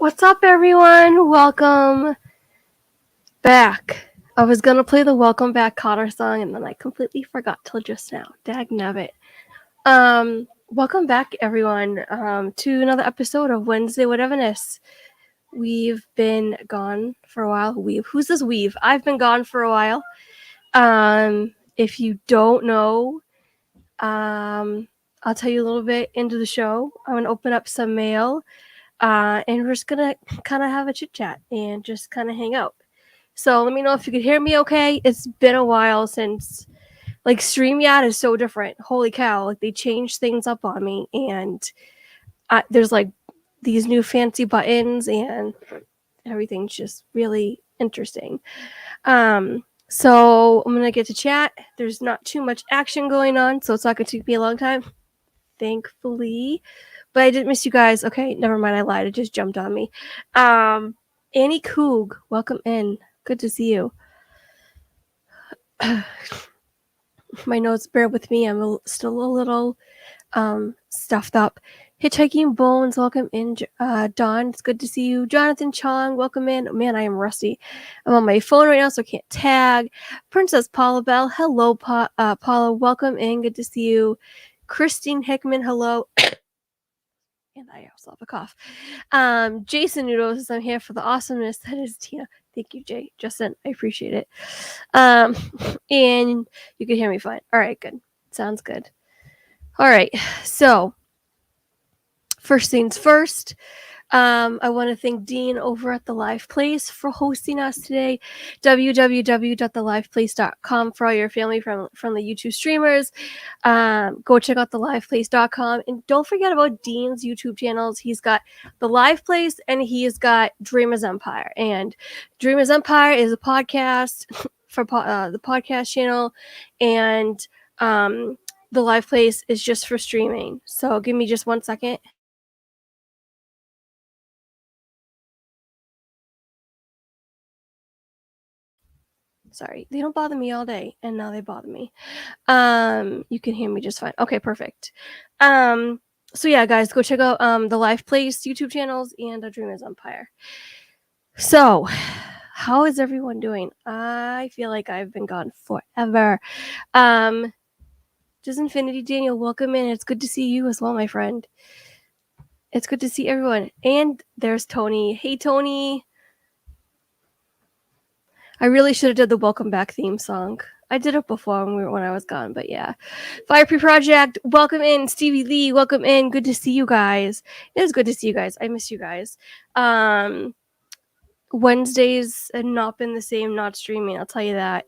What's up, everyone? Welcome back. I was gonna play the Welcome Back Cotter song, and then I completely forgot till just now. Dagnabbit. Welcome back, everyone, to another episode of Wednesday Whateverness. We've been gone for a while. Who's this we've? I've been gone for a while. If you don't know, I'll tell you a little bit into the show. I'm gonna open up some mail. And we're just gonna kind of have a chit chat and just kind of hang out. So let me know if you can hear me okay. It's been a while since, like, StreamYard is so different. Holy cow, like, they changed things up on me, and there's like these new fancy buttons and everything's just really interesting. So I'm gonna get to chat. There's not too much action going on, so it's not gonna take me a long time, thankfully. But I didn't miss you guys. Okay, never mind. I lied. It just jumped on me. Annie Coog, welcome in. Good to see you. My notes, bear with me. I'm still a little stuffed up. Hitchhiking Bones, welcome in. Dawn, it's good to see you. Jonathan Chong, welcome in. Man, I am rusty. I'm on my phone right now, so I can't tag. Princess Paula Bell, hello, Paula. Welcome in. Good to see you. Christine Hickman, hello. And I also have a cough. Jason Noodles says, I'm here for the awesomeness that is Tina. Thank you, Justin. I appreciate it. And you can hear me fine. All right, good. Sounds good. All right. So, first things first. I want to thank Dean over at The Live Place for hosting us today. www.theliveplace.com for all your family from the YouTube streamers. Go check out theliveplace.com. And don't forget about Dean's YouTube channels. He's got The Live Place and he's got Dreamers Empire. And Dreamers Empire is a podcast for the podcast channel. And The Live Place is just for streaming. So give me just 1 second. Sorry, they don't bother me all day, and now they bother me. You can hear me just fine. Okay, perfect. So yeah, guys, go check out the Live Place YouTube channels and Dreamers Empire. So, how is everyone doing? I feel like I've been gone forever. Just Infinity Daniel, welcome in. It's good to see you as well, my friend. It's good to see everyone. And there's Tony. Hey, Tony. I really should have did the Welcome Back theme song. I did it before when I was gone, but yeah. Fire Pre Project, welcome in. Stevie Lee, welcome in. Good to see you guys. It is good to see you guys. I miss you guys. Wednesdays have not been the same, not streaming, I'll tell you that.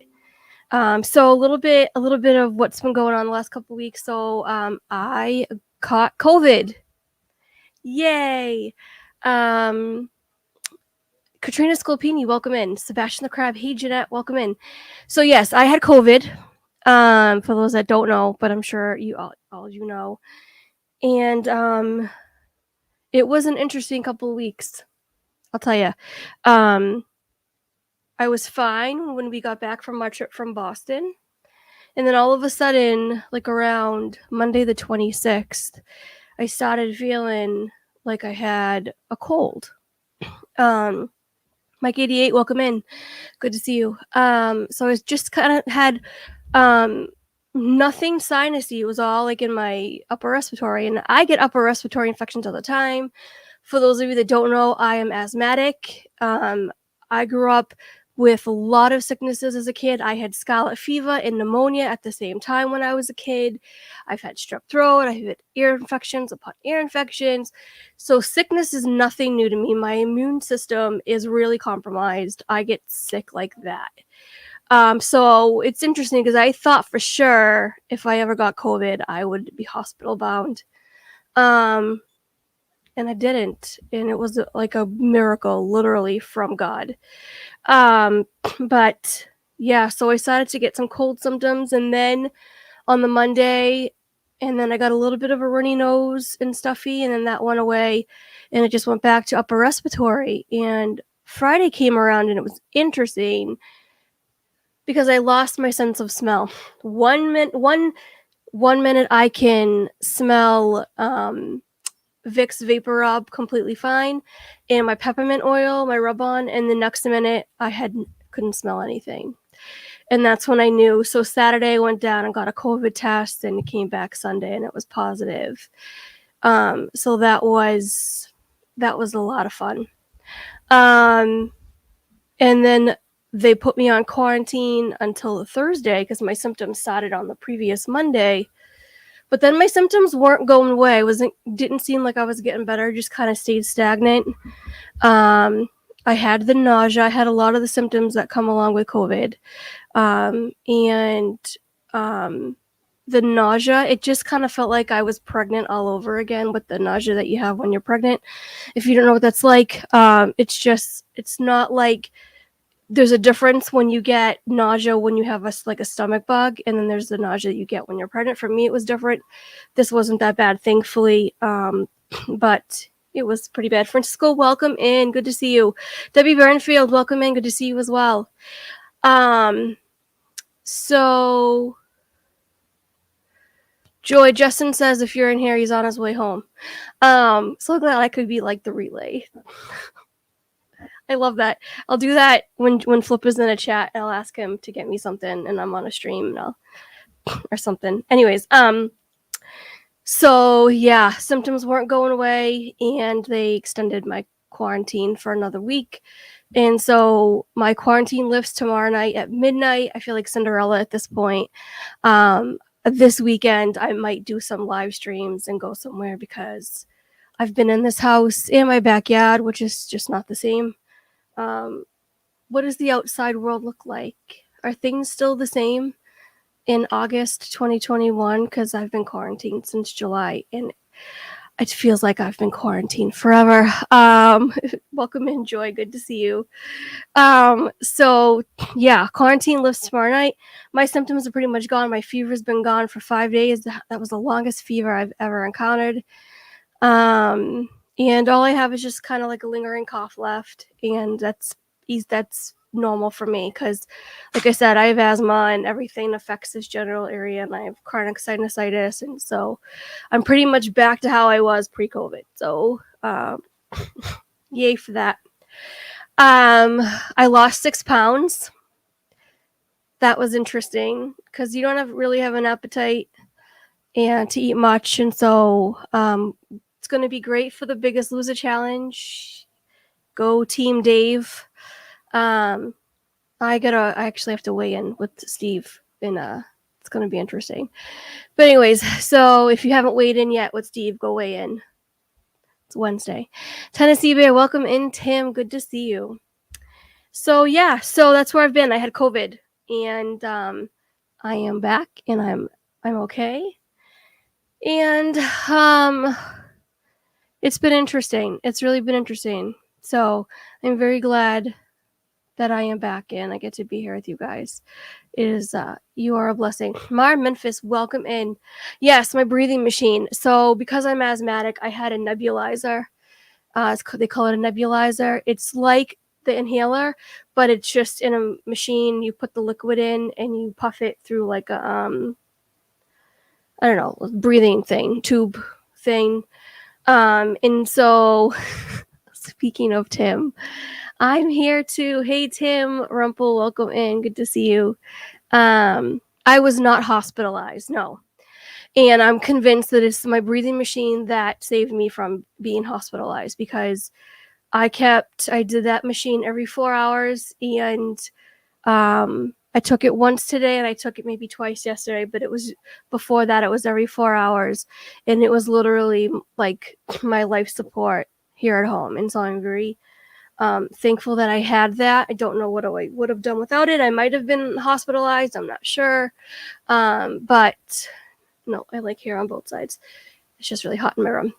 So a little bit of what's been going on the last couple weeks. So I caught COVID. Yay. Katrina Scolpini, welcome in. Sebastian the Crab, hey Jeanette, welcome in. So yes, I had COVID. For those that don't know, but I'm sure you all you know. And it was an interesting couple of weeks. I'll tell you. I was fine when we got back from our trip from Boston. And then all of a sudden, like around Monday the 26th, I started feeling like I had a cold. Mike 88, welcome in. Good to see you. So I just kind of had nothing sinusy. It was all like in my upper respiratory, and I get upper respiratory infections all the time. For those of you that don't know, I am asthmatic. I grew up with a lot of sicknesses as a kid. I had scarlet fever and pneumonia at the same time when I was a kid. I've had strep throat. I've had ear infections upon ear infections. So sickness is nothing new to me. My immune system is really compromised. I get sick like that. So it's interesting because I thought for sure if I ever got COVID, I would be hospital bound. And I didn't. And it was like a miracle, literally from God. But yeah, so I started to get some cold symptoms, and then on the Monday, and then I got a little bit of a runny nose and stuffy, and then that went away, and it just went back to upper respiratory. And Friday came around, and it was interesting because I lost my sense of smell. One minute I can smell Vicks Vapor Rub, completely fine, and my peppermint oil, my rub-on, and the next minute I couldn't smell anything. And that's when I knew. So Saturday I went down and got a COVID test, and it came back Sunday and it was positive. So that was a lot of fun. And then they put me on quarantine until Thursday because my symptoms started on the previous Monday. But then my symptoms weren't going away. Didn't seem like I was getting better. Just kind of stayed stagnant. I had the nausea. I had a lot of the symptoms that come along with COVID. The nausea, it just kind of felt like I was pregnant all over again with the nausea that you have when you're pregnant. If you don't know what that's like, it's not like, there's a difference when you get nausea when you have a stomach bug, and then there's the nausea you get when you're pregnant. For me, it was different. This wasn't that bad, thankfully, but it was pretty bad. Francisco, welcome in. Good to see you. Debbie Burnfield, welcome in. Good to see you as well. So Joy, Justin says if you're in here, he's on his way home. So glad I could be like the relay. I love that. I'll do that when Flip is in a chat. I'll ask him to get me something, and I'm on a stream, and or something. Anyways, so yeah, symptoms weren't going away, and they extended my quarantine for another week. And so my quarantine lifts tomorrow night at midnight. I feel like Cinderella at this point. This weekend, I might do some live streams and go somewhere because I've been in this house in my backyard, which is just not the same. What does the outside world look like? Are things still the same in August 2021? Because I've been quarantined since July, and it feels like I've been quarantined forever. Welcome in, Joy. Good to see you. So yeah, quarantine lifts tomorrow night. My symptoms are pretty much gone. My fever's been gone for 5 days. That was the longest fever I've ever encountered. And all I have is just kind of like a lingering cough left, and that's normal for me because, like I said, I have asthma and everything affects this general area, and I have chronic sinusitis, and so I'm pretty much back to how I was pre-COVID. So yay for that. I lost 6 pounds. That was interesting because you don't really have an appetite and to eat much, and so it's going to be great for the Biggest Loser challenge. Go Team Dave. I actually have to weigh in with Steve, and it's going to be interesting. But anyways, so if you haven't weighed in yet with Steve, go weigh in. It's Wednesday. Tennessee Bear, welcome in, Tim. Good to see you. So yeah, so that's where I've been. I had COVID, and I am back, and I'm okay. And it's been interesting. It's really been interesting. So I'm very glad that I am back and I get to be here with you guys. You are a blessing. Mar Memphis, welcome in. Yes, my breathing machine. So because I'm asthmatic, I had a nebulizer. They call it a nebulizer. It's like the inhaler, but it's just in a machine. You put the liquid in and you puff it through like a I don't know, breathing thing, tube thing. And so speaking of Tim, I'm here too. Hey, Tim Rumpel, welcome in. Good to see you. I was not hospitalized, no. And I'm convinced that it's my breathing machine that saved me from being hospitalized because I did that machine every 4 hours, and I took it once today and I took it maybe twice yesterday, but before that it was every 4 hours, and it was literally like my life support here at home. And so I'm very thankful that I had that. I don't know what I would have done without it. I might have been hospitalized. I'm not sure. But no, I like hair on both sides. It's just really hot in my room.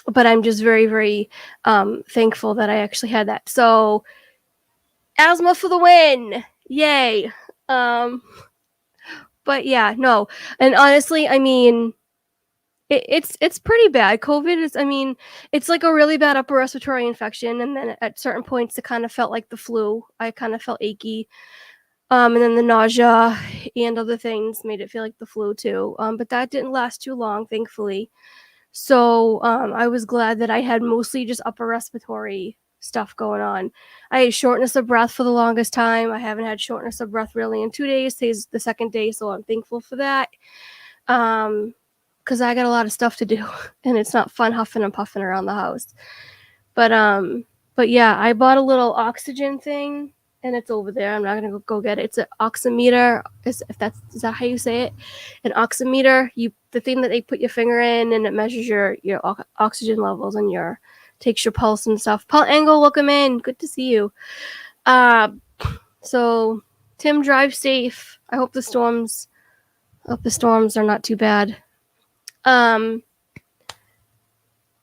But I'm just very, very thankful that I actually had that. So asthma for the win. Yay. But yeah, no. And honestly, I mean, it's pretty bad. COVID is, I mean, it's like a really bad upper respiratory infection, and then at certain points it kind of felt like the flu. I kind of felt achy. And then the nausea and other things made it feel like the flu too. But that didn't last too long, thankfully. So I was glad that I had mostly just upper respiratory stuff going on. I had shortness of breath for the longest time. I haven't had shortness of breath really in 2 days. Today's the second day, so I'm thankful for that. Because I got a lot of stuff to do, and it's not fun huffing and puffing around the house. But yeah, I bought a little oxygen thing, and it's over there. I'm not gonna go get it. It's an oximeter. Is that how you say it? An oximeter. The thing that they put your finger in, and it measures your oxygen levels and takes your pulse and stuff. Paul Engel, welcome in. Good to see you. So Tim, drive safe. I hope the storms are not too bad.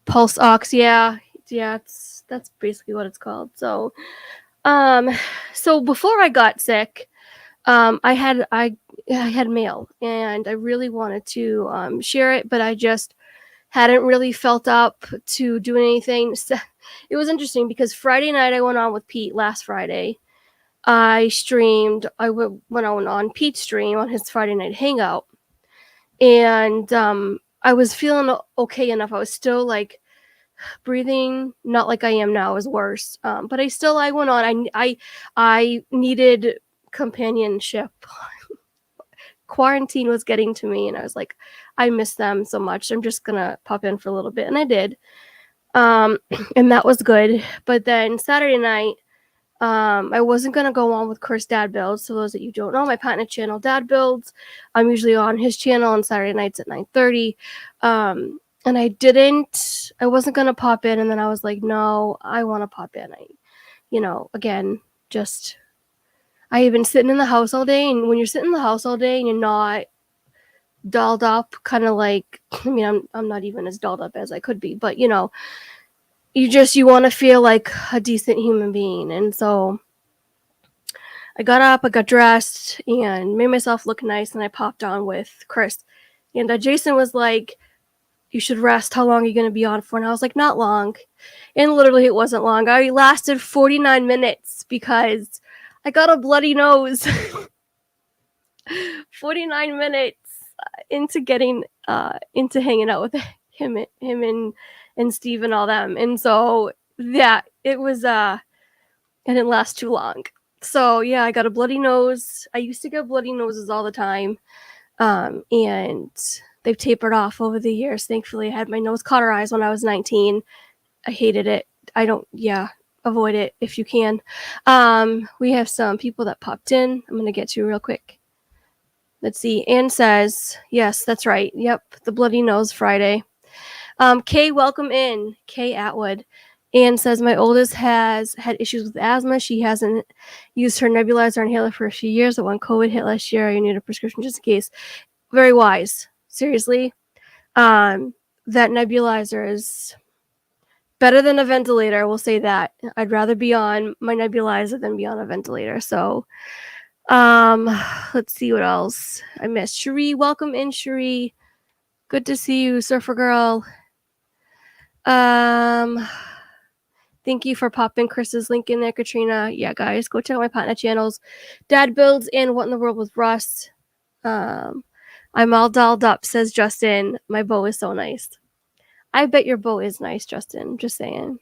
Pulse ox, yeah, that's basically what it's called. So before I got sick, I had mail, and I really wanted to share it, but I just hadn't really felt up to doing anything. So, it was interesting because Friday night I went on with Pete last Friday. I went on Pete's stream on his Friday night hangout, and I was feeling okay enough. I was still like breathing, not like I am now, is worse. But I went on. I needed companionship. Quarantine was getting to me, and I was like, I miss them so much. I'm just gonna pop in for a little bit, and I did. And that was good. But then Saturday night, I wasn't gonna go on with Chris Dad Builds. So those that you don't know, my partner channel Dad Builds. I'm usually on his channel on Saturday nights at 9:30. And I wasn't gonna pop in, and then I was like, no, I want to pop in. Again, I have been sitting in the house all day, and when you're sitting in the house all day and you're not dolled up, kind of like, I mean, I'm not even as dolled up as I could be, but you want to feel like a decent human being. And so I got up, I got dressed, and made myself look nice, and I popped on with Chris. And Jason was like, you should rest. How long are you going to be on for? And I was like, not long. And literally it wasn't long. I lasted 49 minutes because I got a bloody nose. 49 minutes into getting into hanging out with him and Steve and all them. And so yeah, it didn't last too long. So yeah, I got a bloody nose. I used to get bloody noses all the time. And they've tapered off over the years. Thankfully, I had my nose cauterized when I was 19. I hated it. Avoid it if you can. We have some people that popped in. I'm going to get to real quick. Let's see. Ann says, yes, that's right. Yep, the bloody nose Friday. Kay, welcome in. Kay Atwood. Ann says, my oldest has had issues with asthma. She hasn't used her nebulizer inhaler for a few years, but when COVID hit last year, I need a prescription just in case. Very wise. Seriously. That nebulizer is better than a ventilator. We'll say that. I'd rather be on my nebulizer than be on a ventilator. So, let's see what else I missed. Cherie, welcome in, Cherie. Good to see you, Surfer Girl. Thank you for popping Chris's link in there, Katrina. Yeah, guys, go check out my partner channels, Dad Builds and What in the World with Russ. I'm all dolled up, says Justin. My bow is so nice. I bet your bow is nice, Justin. Just saying.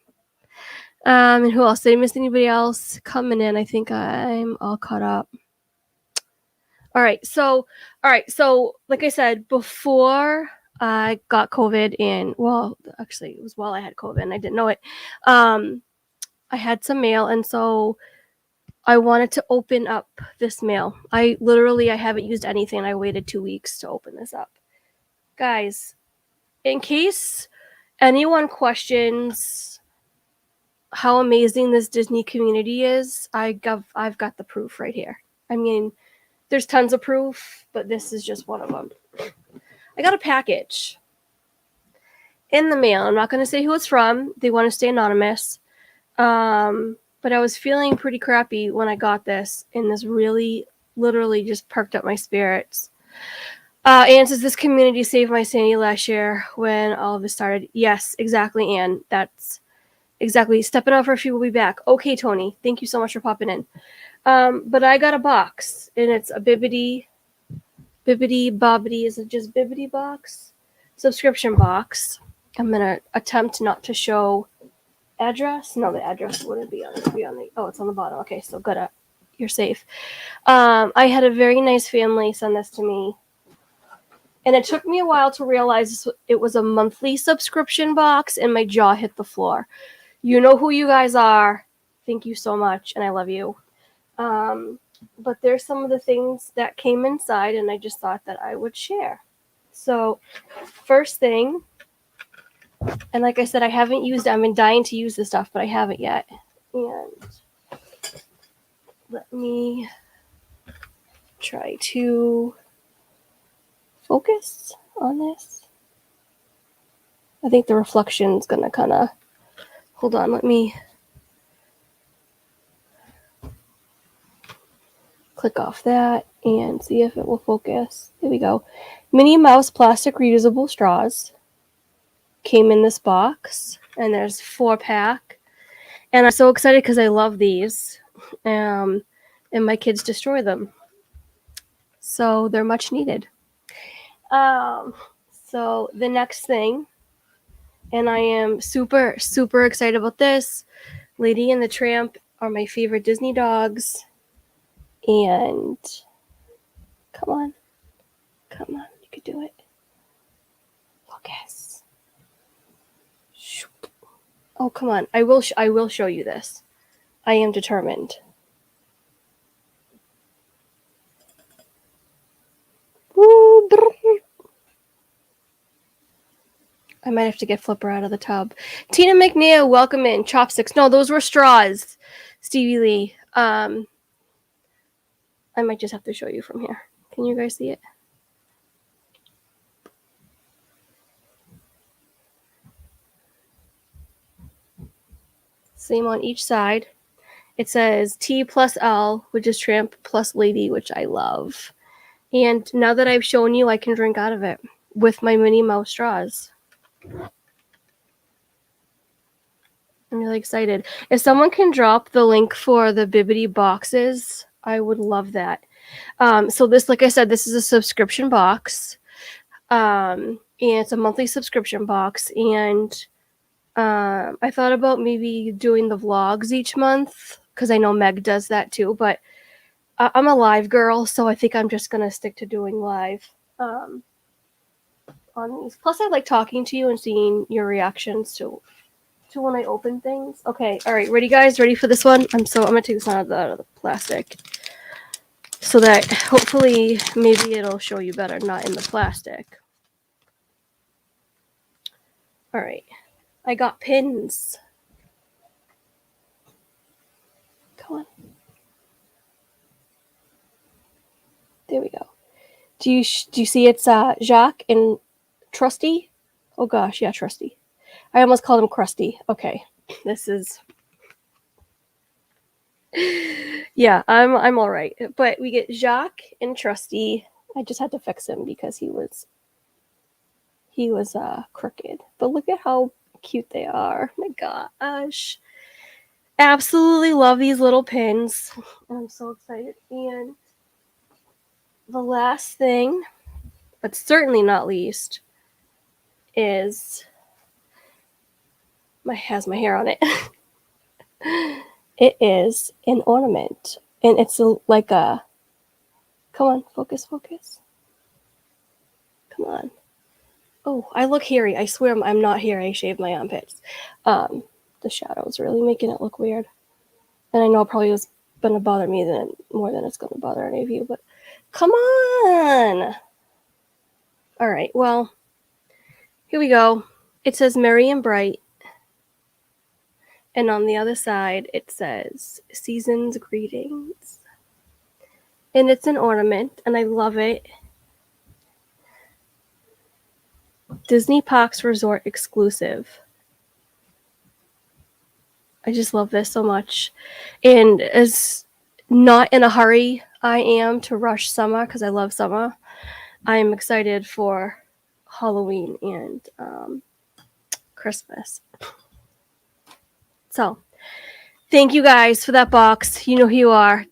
And who else? Did I miss anybody else coming in? I think I'm all caught up. All right. So like I said, before I got COVID, and well, actually it was while I had COVID and I didn't know it. I had some mail, and so I wanted to open up this mail. I haven't used anything. I waited 2 weeks to open this up. Guys, in case anyone questions how amazing this Disney community is, I've got the proof right here. I mean, there's tons of proof, but this is just one of them. I got a package in the mail. I'm not going to say who it's from. They want to stay anonymous. But I was feeling pretty crappy when I got this, and this really literally just perked up my spirits. Anne says, this community saved my sanity last year when all of this started. Yes, exactly, Anne. That's exactly. Stepping out for a few, we'll be back. Okay, Tony. Thank you so much for popping in. But I got a box, and it's a Bibbidi Bobbidi. Is it just Bibbidi box? Subscription box. I'm going to attempt not to show address. No, the address wouldn't be on the, oh, it's on the bottom. Okay, so good. You're safe. I had a very nice family send this to me. And it took me a while to realize it was a monthly subscription box, and my jaw hit the floor. You know who you guys are. Thank you so much, and I love you. But there's some of the things that came inside, and I just thought that I would share. So, first thing, and like I said, I've been dying to use this stuff, but I haven't yet. And let me try to focus on this. I think the reflection's gonna kind of, hold on, let me click off that and see if it will focus. There we go. Minnie Mouse plastic reusable straws came in this box, and there's 4-pack. And I'm so excited because I love these, and my kids destroy them. So they're much needed. So the next thing, and I am super, super excited about this. Lady and the Tramp are my favorite Disney dogs. And come on, you could do it. Focus. Oh, come on, I will show you this. I am determined. I might have to get Flipper out of the tub. Tina McNeil, welcome in. Chopsticks. No, those were straws. Stevie Lee. I might just have to show you from here. Can you guys see it? Same on each side. It says T plus L, which is Tramp, plus Lady, which I love. And now that I've shown you, I can drink out of it with my Minnie Mouse straws. I'm really excited. If someone can drop the link for the Bibbidi boxes, I would love that. So this, like I said, this is a subscription box. And it's a monthly subscription box. And I thought about maybe doing the vlogs each month, because I know Meg does that too. But I'm a live girl, so I think I'm just going to stick to doing live on these. Plus, I like talking to you and seeing your reactions to when I open things. Okay, all right, ready, guys? Ready for this one? I'm gonna take this out of the plastic, so that hopefully maybe it'll show you better, not in the plastic. All right, I got pins. Come on. There we go. Do you see it's Jacques and Trusty? Oh gosh, yeah, Trusty. I almost called him Krusty. Okay, this is. Yeah, I'm all right. But we get Jacques and Trusty. I just had to fix him because he was crooked. But look at how cute they are. My gosh. Absolutely love these little pins. I'm so excited. And the last thing, but certainly not least, is has my hair on it. It is an ornament, and it's like a. Come on, focus. Come on. Oh, I look hairy. I swear I'm not hairy. I shaved my armpits. The shadow's really making it look weird, and I know it probably was gonna bother me more than it's gonna bother any of you. But come on. All right. Well, here we go. It says Merry and Bright. And on the other side, it says Season's Greetings. And it's an ornament, and I love it. Disney Parks Resort exclusive. I just love this so much. And as not in a hurry I am to rush summer, because I love summer, I am excited for Halloween and Christmas. So, thank you guys for that box. You know who you are.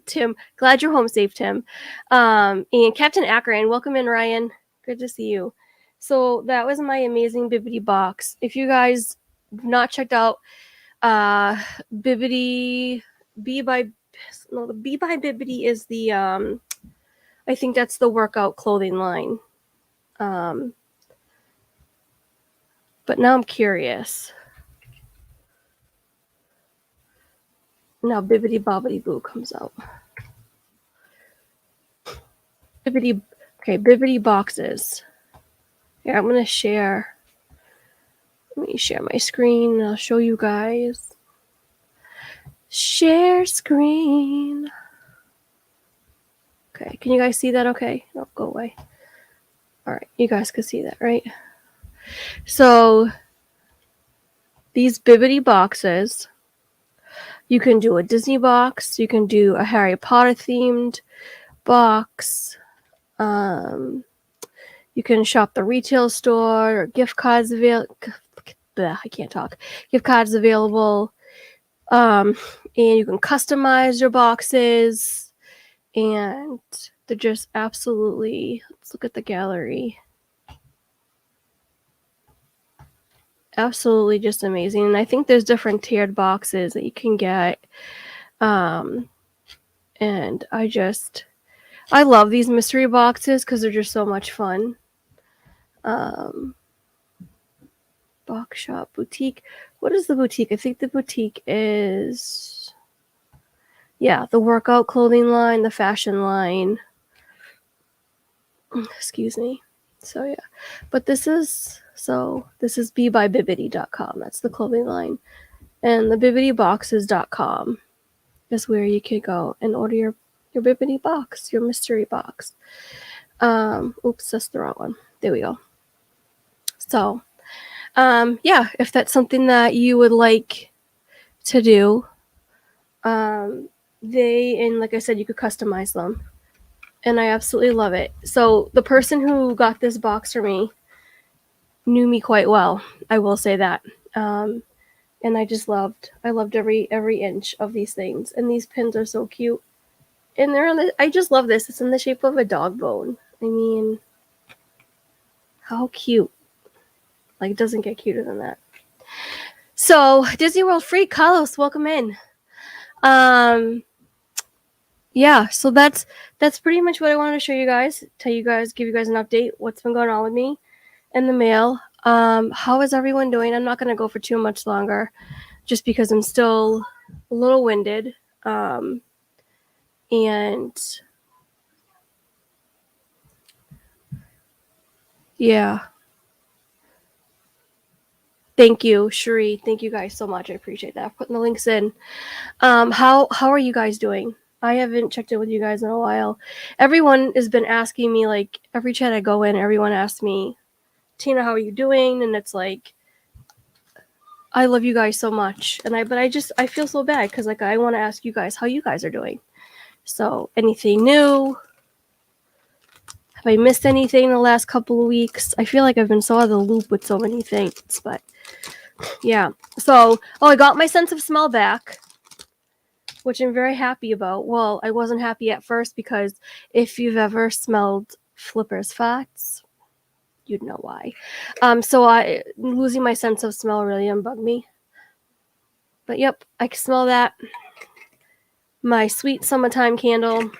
Tim, glad you're home safe, Tim. And Captain Akron, welcome in, Ryan. Good to see you. So that was my amazing Bibbidi box. If you guys have not checked out Bibbidi B by the B by Bibbidi is the I think that's the workout clothing line. But now I'm curious. Now Bibbidi Bobbidi Boo comes out. Bibbidi boxes. Here, I'm gonna share. Let me share my screen and I'll show you guys. Share screen. Okay, can you guys see that okay? No, go away. Alright, you guys can see that, right? So, these Bibbidi boxes, you can do a Disney box, you can do a Harry Potter themed box, you can shop the retail store, or gift cards available. I can't talk. Gift cards available. And you can customize your boxes. And they're just absolutely, let's look at the gallery. Absolutely just amazing. And I think there's different tiered boxes that you can get. And I love these mystery boxes because they're just so much fun. Box shop, boutique. What is the boutique? I think the boutique is, the workout clothing line, the fashion line. Excuse me. So yeah, but this is bebybibbidi.com. That's the clothing line, and the bibbidiboxes.com is where you can go and order your Bibbidi box, your mystery box. Oops, that's the wrong one. There we go. So, if that's something that you would like to do, and like I said, you could customize them. And I absolutely love it. So the person who got this box for me knew me quite well. I will say that. And I loved every inch of these things. And these pins are so cute. And I just love this. It's in the shape of a dog bone. I mean, how cute. Like, it doesn't get cuter than that. So, Disney World Freak, Carlos, welcome in. So that's pretty much what I wanted to show you guys, give you guys an update, what's been going on with me in the mail. How is everyone doing? I'm not going to go for too much longer just because I'm still a little winded. And yeah. Thank you, Cherie. Thank you guys so much. I appreciate that. Putting the links in. How are you guys doing? I haven't checked in with you guys in a while. Everyone has been asking me, like, every chat I go in, everyone asks me, Tina, how are you doing? And it's like, I love you guys so much. And I feel so bad because, like, I want to ask you guys how you guys are doing. So, anything new? Have I missed anything in the last couple of weeks? I feel like I've been so out of the loop with so many things, but yeah. So, I got my sense of smell back, which I'm very happy about. Well, I wasn't happy at first because if you've ever smelled Flipper's farts, you'd know why. So losing my sense of smell really unbugged me. But yep, I can smell that. My sweet summertime candle.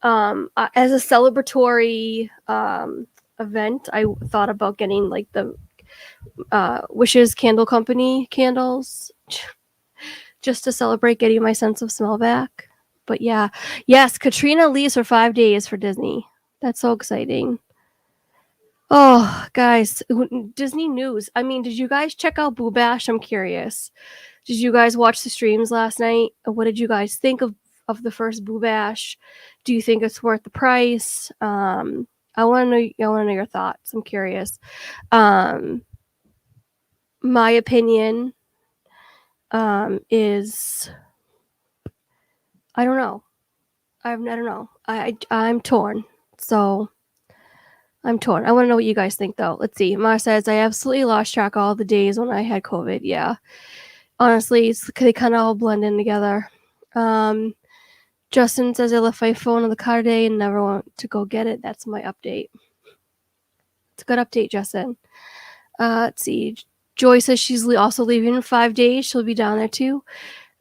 As a celebratory event, I thought about getting like the Wishes Candle Company candles just to celebrate getting my sense of smell back. But yes, Katrina leaves for 5 days for Disney. That's so exciting. Oh, guys, Disney news. I mean, did you guys check out Boo Bash? I'm curious. Did you guys watch the streams last night? What did you guys think of the first Boo Bash? Do you think it's worth the price? I want to know your thoughts. I'm curious. My opinion is I don't know. I don't know. I'm torn. So I'm torn. I want to know what you guys think, though. Let's see. Mara says, I absolutely lost track of all the days when I had COVID. Yeah. Honestly, they kind of all blend in together. Justin says, I left my phone on the car today and never went to go get it. That's my update. It's a good update, Justin. Let's see. Joy says she's also leaving in 5 days. She'll be down there too.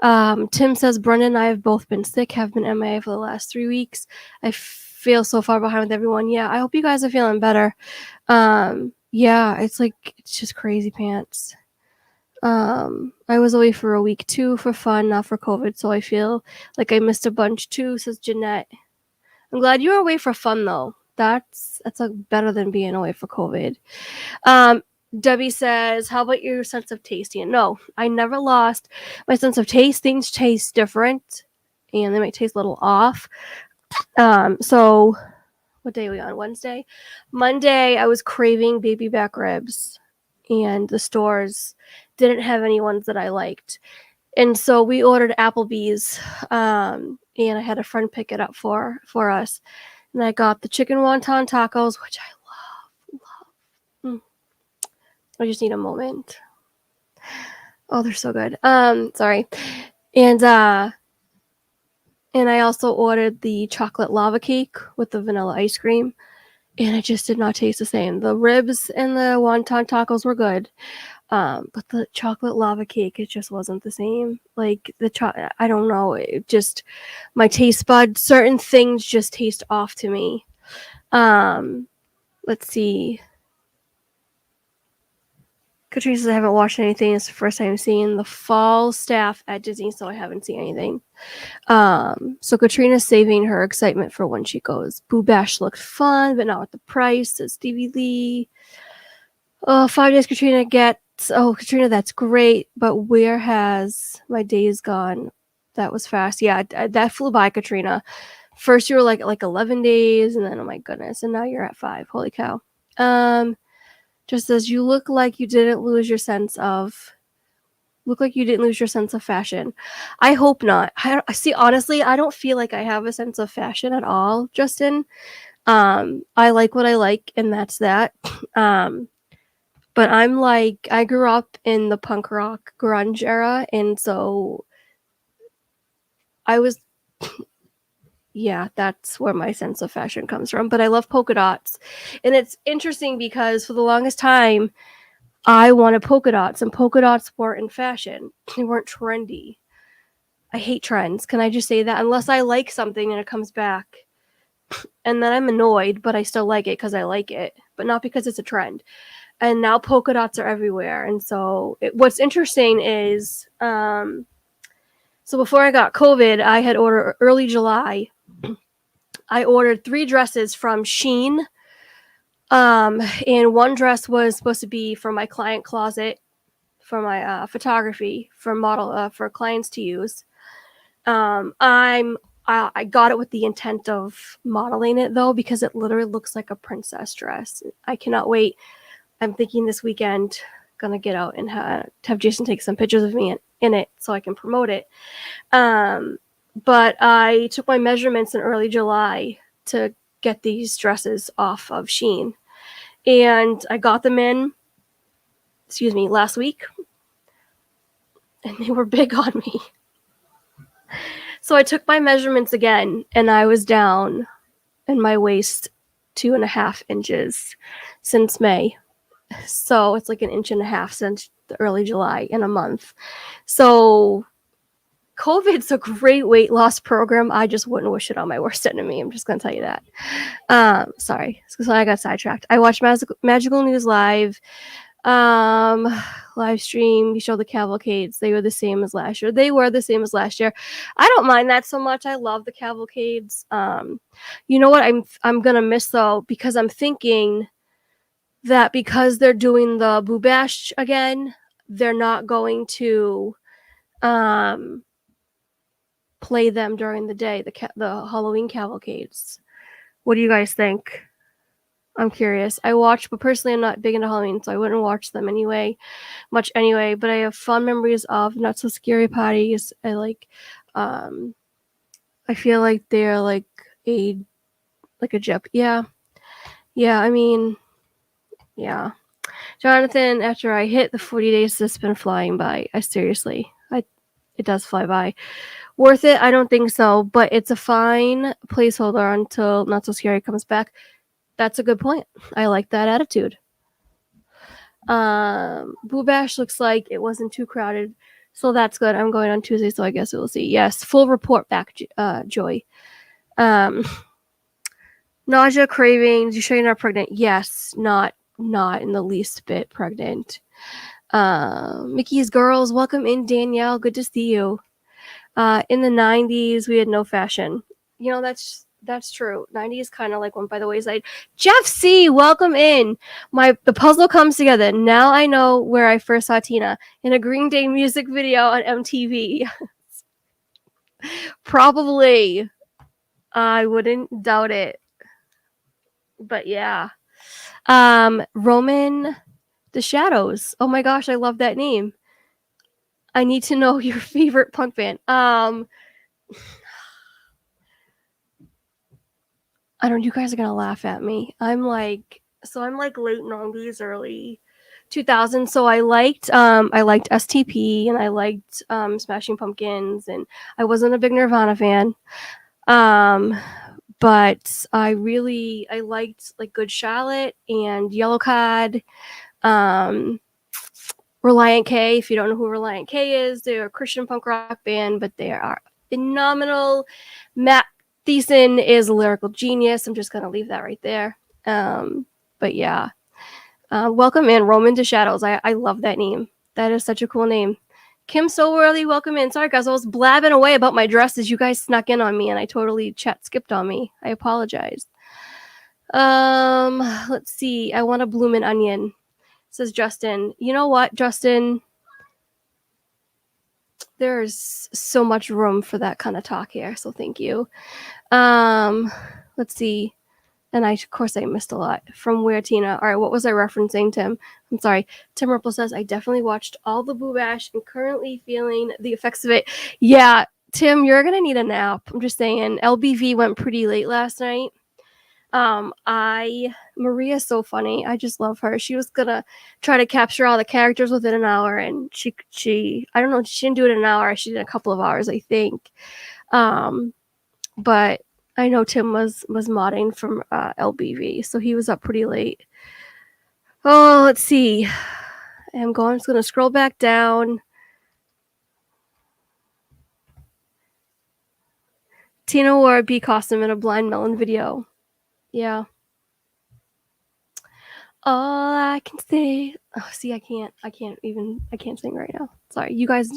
Tim says Brendan and I have both been sick, have been MIA for the last 3 weeks. I feel so far behind with everyone. Yeah, I hope you guys are feeling better. Yeah, it's just crazy pants. I was away for a week too for fun, not for COVID, so I feel like I missed a bunch too, says Jeanette. I'm glad you were away for fun though. That's better than being away for COVID. Debbie says, how about your sense of tasting? No, I never lost my sense of taste. Things taste different and they might taste a little off. So what day are we on? Wednesday? Monday, I was craving baby back ribs and the stores didn't have any ones that I liked. And so we ordered Applebee's, and I had a friend pick it up for us. And I got the chicken wonton tacos, which I love. I just need a moment. Oh, they're so good. Sorry. And I also ordered the chocolate lava cake with the vanilla ice cream, and it just did not taste the same. The ribs and the wonton tacos were good, but the chocolate lava cake, it just wasn't the same. Like I don't know. It just, my taste buds, certain things just taste off to me. Let's see. Katrina says I haven't watched anything. It's the first time seeing the fall staff at Disney, so I haven't seen anything. So Katrina's saving her excitement for when she goes. Boo Bash looked fun, but not with the price, says Stevie Lee. 5 days Katrina gets. Oh, Katrina, that's great, but where has my days gone? That was fast. Yeah, that flew by, Katrina. First you were like 11 days, and then, oh my goodness, and now you're at 5. Holy cow. Just says, you look like you didn't lose your sense of fashion. I hope not. I see, honestly, I don't feel like I have a sense of fashion at all, Justin. I like what I like, and that's that. But I'm like, I grew up in the punk rock grunge era, and so I was, yeah, that's where my sense of fashion comes from. But I love polka dots. And it's interesting because for the longest time, I wanted polka dots, and polka dots weren't in fashion. They weren't trendy. I hate trends. Can I just say that? Unless I like something and it comes back. And then I'm annoyed, but I still like it because I like it, but not because it's a trend. And now polka dots are everywhere. And so what's interesting is, so before I got COVID, I had ordered early July. I ordered 3 dresses from Shein. And one dress was supposed to be for my client closet, for my photography, for clients to use. I got it with the intent of modeling it though, because it literally looks like a princess dress. I cannot wait. I'm thinking this weekend, gonna get out and have Jason take some pictures of me in it so I can promote it. But I took my measurements in early July to get these dresses off of Shein. And I got them in, last week. And they were big on me. So I took my measurements again, and I was down in my waist 2.5 inches since May. So it's like 1.5 inches since the early July in a month. So COVID's a great weight loss program. I just wouldn't wish it on my worst enemy. I'm just going to tell you that. Sorry. So I got sidetracked. I watched Magical News Live. Live stream. You show the cavalcades. They were the same as last year. I don't mind that so much. I love the cavalcades. You know what I'm going to miss though, because I'm thinking that because they're doing the Boo Bash again, they're not going to play them during the day, the Halloween cavalcades. What do you guys think? I'm curious. I watch, but personally I'm not big into Halloween, so I wouldn't watch them much anyway, but I have fond memories of Not So Scary parties. I feel like they're like a Jep. Yeah, I mean, yeah. Jonathan, after I hit the 40 days, it's been flying by. It does fly by. Worth it? I don't think so, but it's a fine placeholder until Not So Scary comes back. That's a good point. I like that attitude. Boo Bash looks like it wasn't too crowded, so that's good. I'm going on Tuesday, so I guess we'll see. Yes, full report back, Joy. Nausea, cravings. You sure you're not pregnant? Yes, not in the least bit pregnant. Mickey's Girls, welcome in, Danielle. Good to see you. In the 90s, we had no fashion. You know, that's true. 90s kind of like went by the wayside. Jeff C, welcome in. The puzzle comes together. Now I know where I first saw Tina, in a Green Day music video on MTV. Probably. I wouldn't doubt it. But yeah. Roman the Shadows. Oh my gosh, I love that name. I need to know your favorite punk band. I don't. You guys are gonna laugh at me. I'm like late 90s, early 2000s. So I liked STP, and I liked Smashing Pumpkins, and I wasn't a big Nirvana fan. But I liked like Good Charlotte and Yellow Card. Reliant K. If you don't know who Reliant K is, they're a Christian punk rock band, but they are phenomenal. Matt Thiessen is a lyrical genius. I'm just gonna leave that right there. But yeah, welcome in, Roman to Shadows. I love that name. That is such a cool name. Kim So Early, welcome in. Sorry guys, I was blabbing away about my dresses. You guys snuck in on me, and I totally chat skipped on me. I apologize. Let's see. I want a bloomin' onion, says Justin. You know what, Justin? There's so much room for that kind of talk here, so thank you. Let's see. And of course I missed a lot. From where, Tina? All right, what was I referencing, Tim? I'm sorry. Tim Ripple says, I definitely watched all the Boo Bash and currently feeling the effects of it. Yeah, Tim, you're going to need a nap. I'm just saying. LBV went pretty late last night. Maria's so funny. I just love her. She was gonna try to capture all the characters within an hour, and she I don't know, she didn't do it in an hour. She did a couple of hours, I think. But I know Tim was modding from LBV, so he was up pretty late. Oh, let's see. I'm just gonna scroll back down. Tina wore a bee costume in a Blind Melon video. Yeah. All I can say. Oh, see, I can't sing right now. Sorry, you guys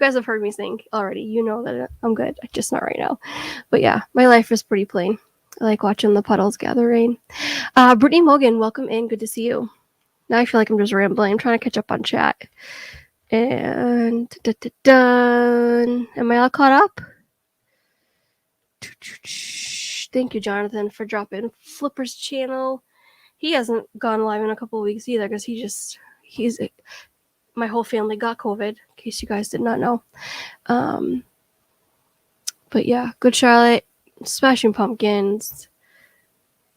have heard me sing already. You know that I'm good. Just not right now. But yeah, my life is pretty plain. I like watching the puddles gather rain. Brittany Mogan, welcome in. Good to see you. Now I feel like I'm just rambling. I'm trying to catch up on chat. And done. Am I all caught up? Thank you, Jonathan, for dropping Flipper's channel. He hasn't gone live in a couple of weeks either, because my whole family got COVID, in case you guys did not know. But yeah, Good Charlotte, Smashing Pumpkins.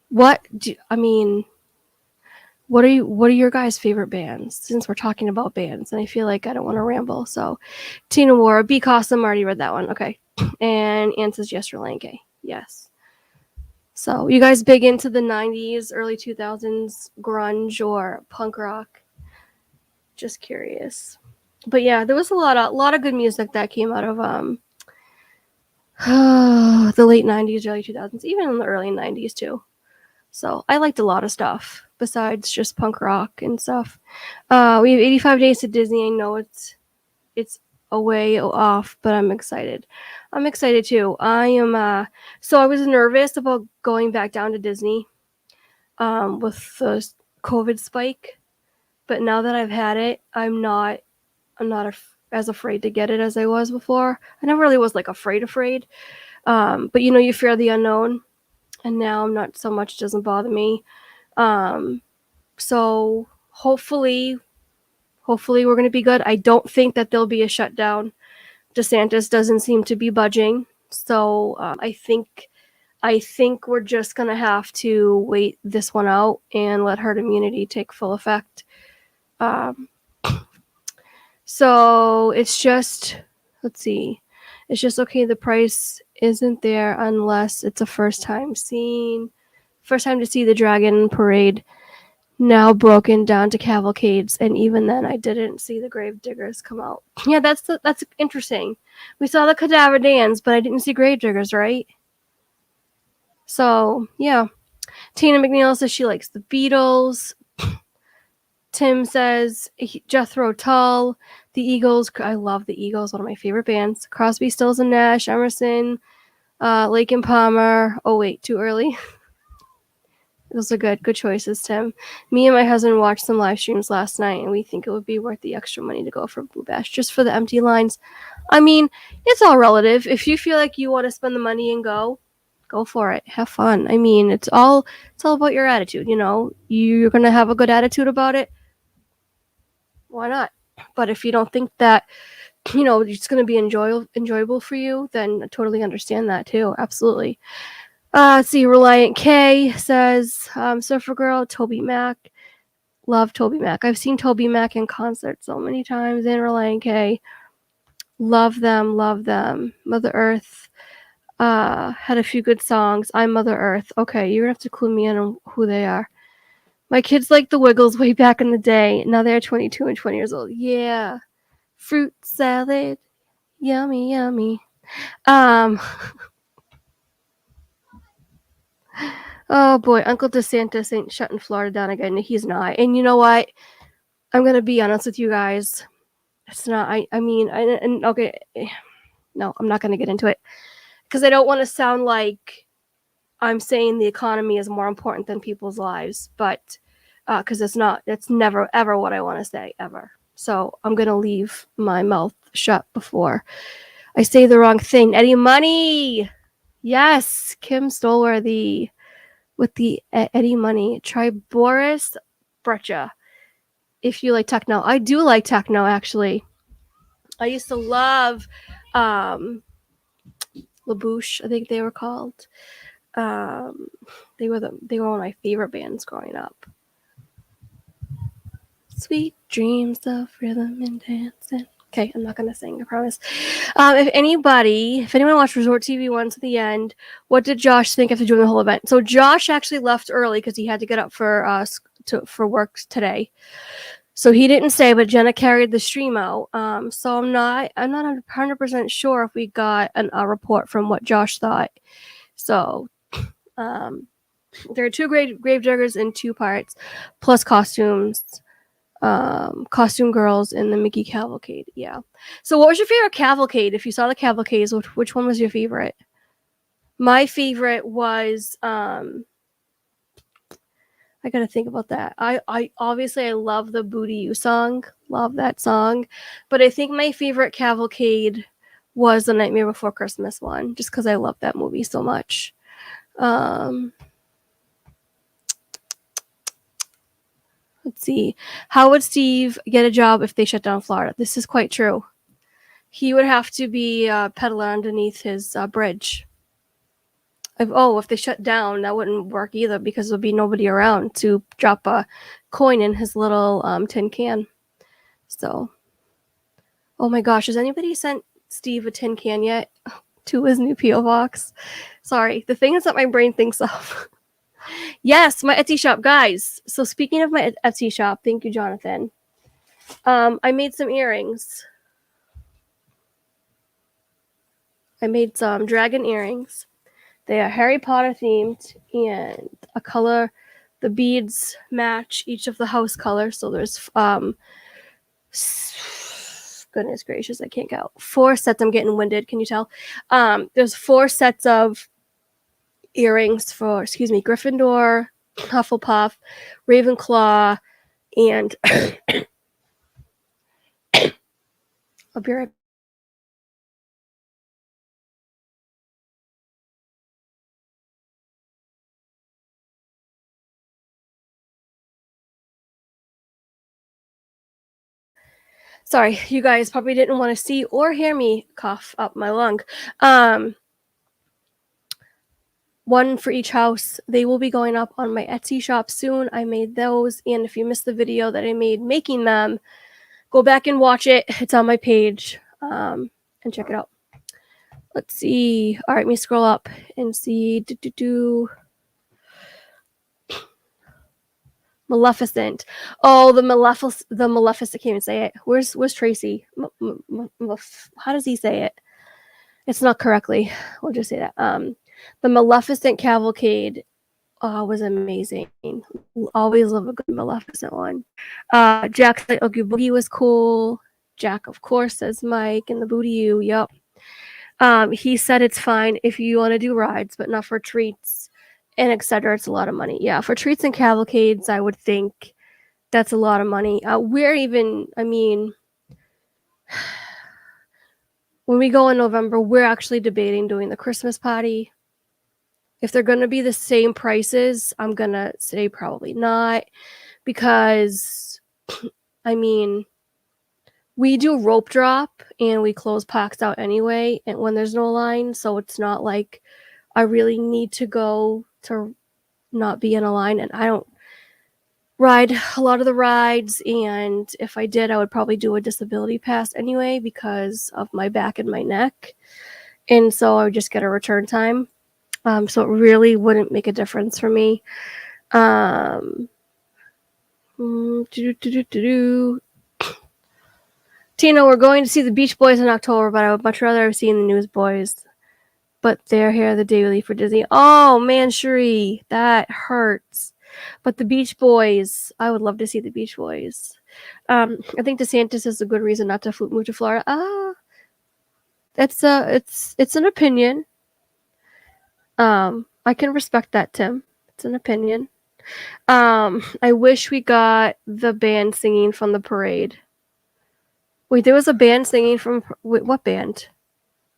What are your guys' favorite bands? Since we're talking about bands, and I feel like I don't want to ramble. So, Tina Wara, B Costume, already read that one. Okay. And Ann says yes, Relanke. Yes. So, you guys big into the 90s, early 2000s grunge or punk rock? Just curious. But yeah, there was a lot of good music that came out of the late 90s, early 2000s, even in the early 90s too. So I liked a lot of stuff besides just punk rock and stuff. We have 85 Days to Disney. I know it's a way off, but I'm excited. I'm excited too. I am. So I was nervous about going back down to Disney with the COVID spike, but now that I've had it, I'm not as afraid to get it as I was before. I never really was like afraid. But you fear the unknown, and now I'm not so much. It doesn't bother me. So hopefully we're going to be good. I don't think that there'll be a shutdown. DeSantis doesn't seem to be budging. So I think we're just going to have to wait this one out and let herd immunity take full effect. So it's just, let's see. It's just, okay, the price isn't there unless it's a first time scene. First time to see the dragon parade. Now broken down to cavalcades, and even then I didn't see the grave diggers come out. Yeah, that's interesting. We saw the cadaver dance, but I didn't see grave diggers, right? So yeah. Tina McNeil says she likes the Beatles. Tim says Jethro Tull, the Eagles. I love the Eagles, one of my favorite bands. Crosby, Stills and Nash, Emerson, Lake and Palmer. Oh wait, too early. Those are good choices, Tim. Me and my husband watched some live streams last night, and we think it would be worth the extra money to go for Boo Bash just for the empty lines. I mean, it's all relative. If you feel like you want to spend the money and go for it. Have fun. I mean, it's all about your attitude. You know, you're gonna have a good attitude about it. Why not? But if you don't think that, you know, it's gonna be enjoyable for you, then I totally understand that too. Absolutely. Let's see, Reliant K says, Surfer Girl, Toby Mac. Love Toby Mac. I've seen Toby Mac in concert so many times, and Reliant K. Love them. Mother Earth had a few good songs. I'm Mother Earth. Okay, you're gonna have to clue me in on who they are. My kids liked the Wiggles way back in the day. Now they're 22 and 20 years old. Yeah. Fruit salad. Yummy, yummy. Oh boy, Uncle DeSantis ain't shutting Florida down again. He's not. And you know what? I'm gonna be honest with you guys. It's not. Okay. No, I'm not gonna get into it because I don't want to sound like I'm saying the economy is more important than people's lives, but because it's not. That's never ever what I want to say ever. So I'm gonna leave my mouth shut before I say the wrong thing. Eddie Money, yes, Kim Stolworthy with the Eddie Money. Try Boris Brecha if you like techno. I do like techno, actually. I used to love LaBouche, I think they were called. They were one of my favorite bands growing up. Sweet dreams of rhythm and dancing. Okay, I'm not gonna sing, I promise. If anyone watched Resort TV once at the end, what did Josh think after doing the whole event? So Josh actually left early because he had to get up for work today. So he didn't stay, but Jenna carried the stream out. So I'm not 100% sure if we got a report from what Josh thought. So there are two grave diggers in 2 parts, plus costumes. Costume girls in the Mickey Cavalcade. Yeah. So what was your favorite cavalcade? If you saw the cavalcades, which one was your favorite? My favorite was I gotta think about that. I obviously I love the Booty You song. Love that song. But I think my favorite cavalcade was the Nightmare Before Christmas one, just because I love that movie so much. Let's see. How would Steve get a job if they shut down Florida? This is quite true. He would have to be a peddler underneath his bridge. If they shut down, that wouldn't work either because there'll be nobody around to drop a coin in his little tin can. So, oh my gosh, has anybody sent Steve a tin can yet to his new P.O. box? Sorry, the thing is that my brain thinks of. Yes, my Etsy shop, guys. So speaking of my Etsy shop, thank you, Jonathan. I made some earrings. I made some dragon earrings. They are Harry Potter themed and a color. The beads match each of the house colors. So there's goodness gracious, I can't count. 4 sets. I'm getting winded. Can you tell? There's 4 sets of earrings for Gryffindor, Hufflepuff, Ravenclaw, and I'll be right back. Sorry, you guys probably didn't want to see or hear me cough up my lung. One for each house. They will be going up on my Etsy shop soon. I made those, and if you missed the video that I made making them, go back and watch it. It's on my page, and check it out. Let's see. All right, let me scroll up and see. Maleficent. Oh, the Maleficent. Can't even say it. Where's Tracy? How does he say it? It's not correctly. We'll just say that. The Maleficent Cavalcade was amazing. Always love a good Maleficent one. Jack's like Oogie Boogie was cool. Jack, of course, says Mike, and the Booty You. Yep. He said it's fine if you want to do rides, but not for treats and etc. It's a lot of money. Yeah, for treats and cavalcades, I would think that's a lot of money. When we go in November, we're actually debating doing the Christmas party. If they're going to be the same prices, I'm going to say probably not, because, we do rope drop and we close parks out anyway, and when there's no line, so it's not like I really need to go to not be in a line, and I don't ride a lot of the rides, and if I did, I would probably do a disability pass anyway because of my back and my neck, and so I would just get a return time. So it really wouldn't make a difference for me. Tina, we're going to see the Beach Boys in October, but I would much rather have seen the Newsboys. But they're here the day we leave for Disney. Oh, man, Cherie, that hurts. But the Beach Boys, I would love to see the Beach Boys. I think DeSantis is a good reason not to move to Florida. It's an opinion. I can respect that, Tim. It's an opinion. I wish we got the band singing from the parade. Wait, there was a band singing from... Wait, what band?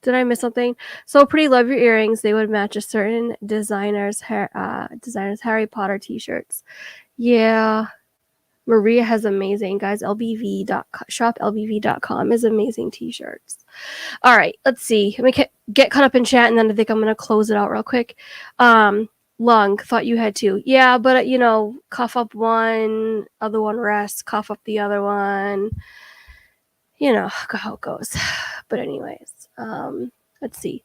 Did I miss something? So Pretty, love your earrings. They would match a certain designer's Harry Potter t-shirts. Yeah. Maria has amazing, guys. ShopLBV.com is amazing t-shirts. All right, let's see. Let me get caught up in chat, and then I think I'm going to close it out real quick. Lung, thought you had two. Yeah, but, cough up one, other one rest, cough up the other one. You know how it goes. But anyways, let's see.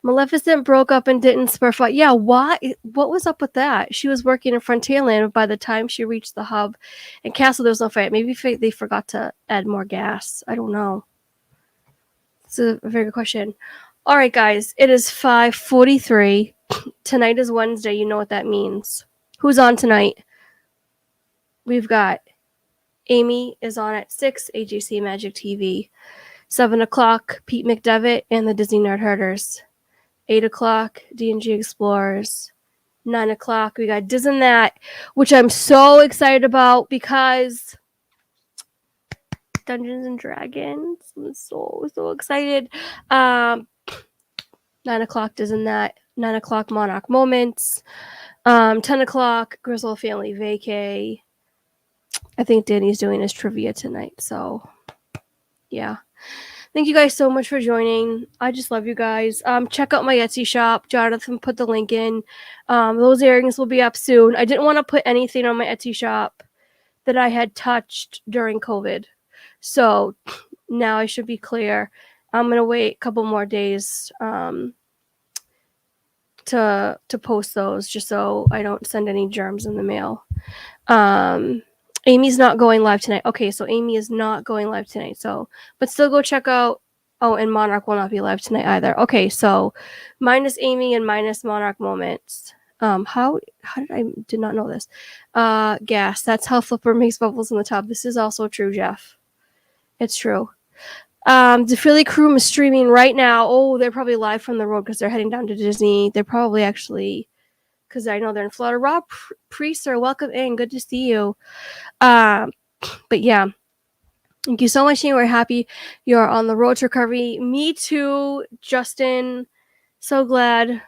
Maleficent broke up and didn't spur fight. Yeah, why? What was up with that? She was working in Frontierland. By the time she reached the hub and castle, there was no fight. Maybe they forgot to add more gas. I don't know. It's a very good question. All right, guys. It is 5:43. Tonight is Wednesday. You know what that means. Who's on tonight? We've got Amy is on at 6, AGC Magic TV. 7 o'clock, Pete McDevitt and the Disney Nerd Herders. 8 o'clock, D&G Explorers. 9 o'clock, we got Diz and That, which I'm so excited about because Dungeons and Dragons. I'm so excited. 9 o'clock, Diz and That. 9 o'clock, Monarch Moments. 10 o'clock, Grizzle Family Vacay. I think Danny's doing his trivia tonight, so yeah. Thank you guys so much for joining. I just love you guys. Check out my Etsy shop. Jonathan put the link in. Those earrings will be up soon. I didn't want to put anything on my Etsy shop that I had touched during COVID. So now I should be clear. I'm going to wait a couple more days to post those just so I don't send any germs in the mail. Amy's not going live tonight. Okay, so Amy is not going live tonight. So, but still go check out. Oh, and Monarch will not be live tonight either. Okay, so minus Amy and minus Monarch Moments. How did not know this. Gas. That's how Flipper makes bubbles in the tub. This is also true, Jeff. It's true. The Philly Crew is streaming right now. Oh, they're probably live from the road because they're heading down to Disney. They're probably actually, because I know they're in Florida. Rob Priester, welcome in. Good to see you. But yeah, thank you so much. We're happy you're on the road to recovery. Me too, Justin. So glad,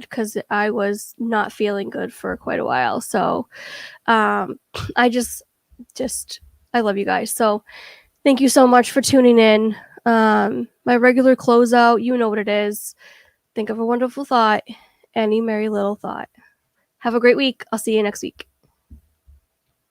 because I was not feeling good for quite a while. So I love you guys. So thank you so much for tuning in. My regular closeout, you know what it is. Think of a wonderful thought, any merry little thought. Have a great week. I'll see you next week.